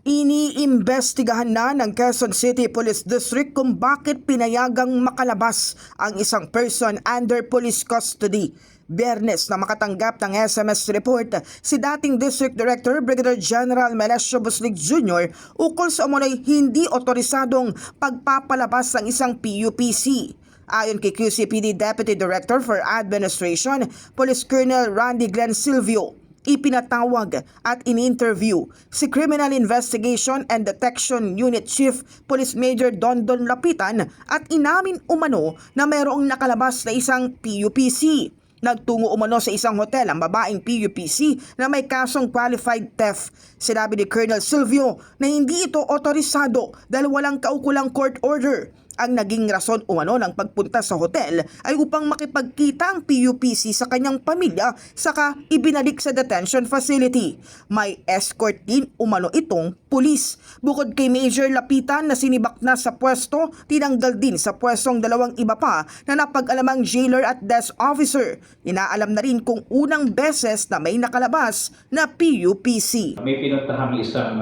Iniimbestigahan na ng Quezon City Police District kung bakit pinayagang makalabas ang isang person under police custody. Biyernes na makatanggap ng SMS report si dating District Director Brigadier General Melesio Buslig Jr. ukol sa umunoy hindi otorisadong pagpapalabas ng isang PUPC. Ayon kay QCPD Deputy Director for Administration, Police Colonel Randy Glenn Silvio, ipinatawag at in-interview si Criminal Investigation and Detection Unit Chief Police Major Dondon Lapitan at inamin umano na mayroong nakalabas na isang PUPC. Nagtungo umano sa isang hotel ang babaeng PUPC na may kasong qualified theft. Sinabi ni Colonel Silvio na hindi ito otorisado dahil walang kaukulang court order. Ang naging rason umano ng pagpunta sa hotel ay upang makipagkita ang PUPC sa kanyang pamilya saka ibinalik sa detention facility. May escort din umano itong pulis. Bukod kay Major Lapitan na sinibak na sa pwesto, tinanggal din sa pwestong dalawang iba pa na napag-alamang jailer at desk officer. Inaalam na rin kung unang beses na may nakalabas na PUPC. May pinuntahang isang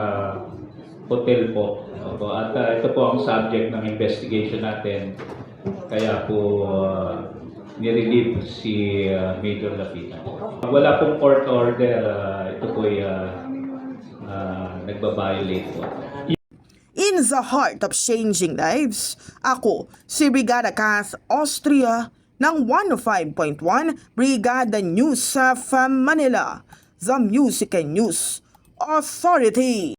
hotel po. At ito po ang subject ng investigation natin. Kaya po nirelieve si Major Lapitan. Wala pong court order. Ito po ay nagbabiolate po. In the heart of changing lives, ako si Brigada Kath Austria ng 105.1 Brigada News sa Manila, the Music and News Authority.